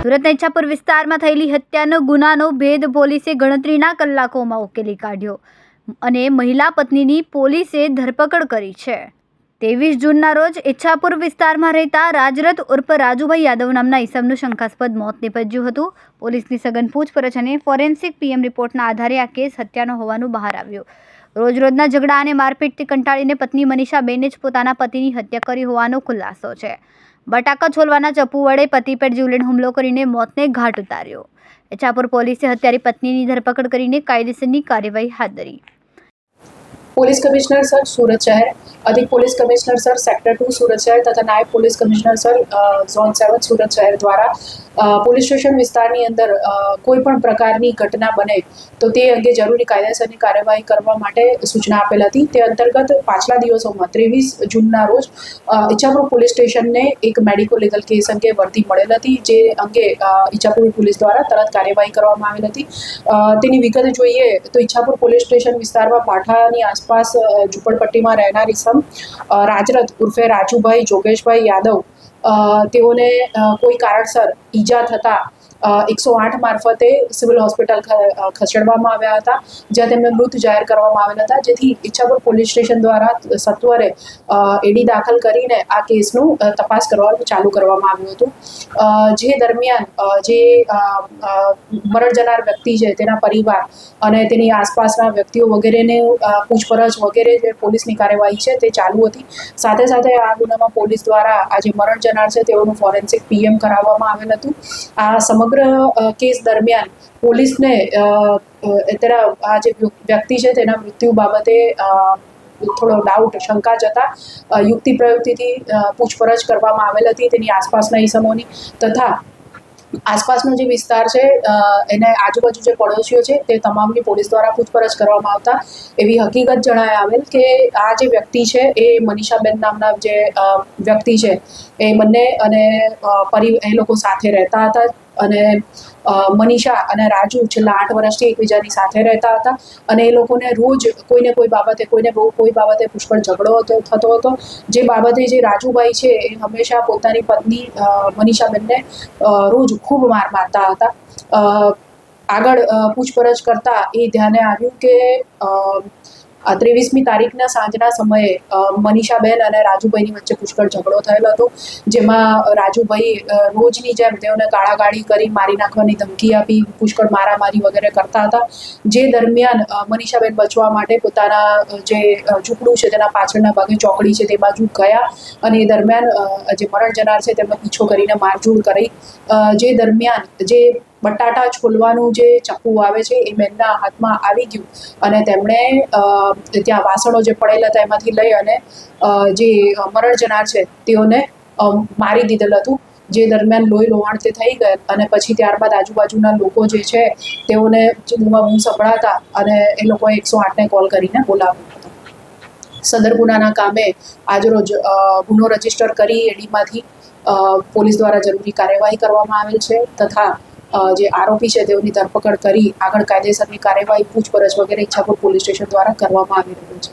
સુરતના ઈચ્છાપુર વિસ્તારમાં થયેલી હત્યાનો ગુનાનો ભેદ પોલીસે ગણતરીના કલાકોમાં ઉકેલી કાઢ્યો અને મહિલા પત્નીની પોલીસે ધરપકડ કરી છે। 23 જૂનના રોજ ઈચ્છાપુર વિસ્તારમાં રહેતા રાજરથ ઉર્ફ રાજુભાઈ યાદવ નામના ઈસમનું શંકાસ્પદ મોત નીપજ્યું હતું। પોલીસની સઘન પૂછપરછ અને ફોરેન્સિક પીએમ રિપોર્ટના આધારે આ કેસ હત્યાનો હોવાનું બહાર આવ્યું। રોજરોજના ઝઘડા અને મારપીટથી કંટાળીને પત્ની મનીષાબેને જ પોતાના પતિની હત્યા કરી હોવાનો ખુલાસો છે। બટાકા છોલવાના ચપ્પુ વડે પતિ પર જીવલેણ હુમલો કરીને મોતને ઘાટ ઉતાર્યો। ઈચ્છાપુર પોલીસે હત્યારી પત્નીની ધરપકડ કરીને કાયદેસરની કાર્યવાહી હાથ ધરી। पुलिस कमिश्नर सर सूरत शहर, अधिक पुलिस कमिश्नर सर सेक्टर 2 सूरत शहर तथा नायब पुलिस कमिश्नर सर ઝોન 7 सूरत शहर द्वारा પોલીસ સ્ટેશન વિસ્તારની અંદર કોઈ પણ પ્રકારની ઘટના બને તો તે અંગે જરૂરી કાયદેસરની કાર્યવાહી કરવા માટે સૂચના આપેલ હતી। તે અંતર્ગત પાછલા દિવસોમાં 23 જૂનના રોજ ઈચ્છાપુર પોલીસ સ્ટેશનને એક મેડિકો લીગલ કેસ અંગે વર્દી મળેલ હતી, જે અંગે ઈચ્છાપુર પોલીસ દ્વારા તરત કાર્યવાહી કરવામાં આવેલ હતી। તેની વિગત જોઈએ તો ઈચ્છાપુર પોલીસ સ્ટેશન વિસ્તારમાં પાઠાની આસપાસ ઝૂંપડપટ્ટીમાં રહેનાર ઈસમ રાજરથ ઉર્ફે રાજુભાઈ જોગેશભાઈ યાદવ તેઓને કોઈ કારણસર ઈજા થતાં 108 મારફતે સિવિલ હોસ્પિટલ ખસેડવામાં આવ્યા હતા, જ્યાં તેમને મૃત જાહેર કરવામાં આવેલ હતા, જેથી ઈચ્છાપુર પોલીસ સ્ટેશન દ્વારા સત્વરે એડી દાખલ કરીને આ કેસનું તપાસ કરવાનું ચાલુ કરવામાં આવ્યું હતું। જે દરમિયાન જે મરણ જનાર વ્યક્તિ છે તેના પરિવાર અને તેની આસપાસના વ્યક્તિઓ વગેરેને પૂછપરછ વગેરે જે પોલીસની કાર્યવાહી છે તે ચાલુ હતી। સાથે સાથે આ ગુનામાં પોલીસ દ્વારા આ જે મરણ જનાર છે તેઓનું ફોરેન્સિક પીએમ કરાવવામાં આવેલ હતું। આ સમગ્ર કેસ દરમિયાન પોલીસને તેના આ જે વ્યક્તિ છે તેના મૃત્યુ બાબતે થોડો ડાઉટ શંકા જતા યુક્તિ પ્રયુક્તિથી પૂછપરછ કરવામાં આવેલ હતી તેની આસપાસના ઈસમોની, તથા આસપાસનો જે વિસ્તાર છે એને આજુબાજુ જે પડોશીઓ છે તે તમામની પોલીસ દ્વારા પૂછપરછ કરવામાં આવતા એવી હકીકત જણાય આવેલ કે આ જે વ્યક્તિ છે એ મનીષાબેન નામના જે વ્યક્તિ છે એ બંને અને એ લોકો સાથે રહેતા હતા અને મનીષા અને રાજુ છેલ્લા 8 વર્ષથી એકબીજાની સાથે રહેતા હતા અને એ લોકોને રોજ કોઈને કોઈ બાબતે પુષ્કળ ઝઘડો થતો હતો, જે બાબતે જે રાજુભાઈ છે એ હંમેશા પોતાની પત્ની મનીષાબેનને રોજ ખૂબ માર મારતા હતા। આગળ પૂછપરછ કરતા એ ધ્યાને આવ્યું કે 23મી તારીખના સાંજના સમયે મનીષાબેન અને રાજુભાઈની વચ્ચે પુષ્કળ ઝઘડો થયેલો હતો, જેમાં રાજુભાઈ રોજની જેમ તેઓને ગાળાગાળી કરી મારી નાખવાની ધમકી આપી પુષ્કળ મારામારી વગેરે કરતા હતા। જે દરમિયાન મનીષાબેન બચવા માટે પોતાના જે ઝૂંપડું છે તેના પાછળના ભાગે ચોકડી છે તે બાજુ ગયા અને એ દરમિયાન જે મરણ જનાર છે તેમનો પીછો કરીને મારઝૂડ કરી। જે દરમિયાન જે બટાટા છોલવાનું જે ચપ્પુ આવે છે એ બેનના હાથમાં આવી ગયું અને તેમણે ત્યાં વાસણો જે પડેલા હતા એમાંથી લઈ અને જે મરણ જનાર છે તેઓને મારી દીધેલ હતું, જે દરમિયાન લોહી લોહાણ તે થઈ ગયેલ અને પછી ત્યારબાદ આજુબાજુના લોકો જે છે તેઓને બૂમ સંભળાતા અને એ લોકોએ 108ને કોલ કરીને બોલાવ્યો હતો। સદર ગુનાના કામે આજરોજ ગુનો રજીસ્ટર કરી એડીમાંથી પોલીસ દ્વારા જરૂરી કાર્યવાહી કરવામાં આવેલ છે, તથા જે આરોપી છે તેઓની ધરપકડ કરી આગળ કાયદેસરની કાર્યવાહી પૂછપરછ વગેરે ઈચ્છાપુર પોલીસ સ્ટેશન દ્વારા કરવામાં આવી રહ્યું છે।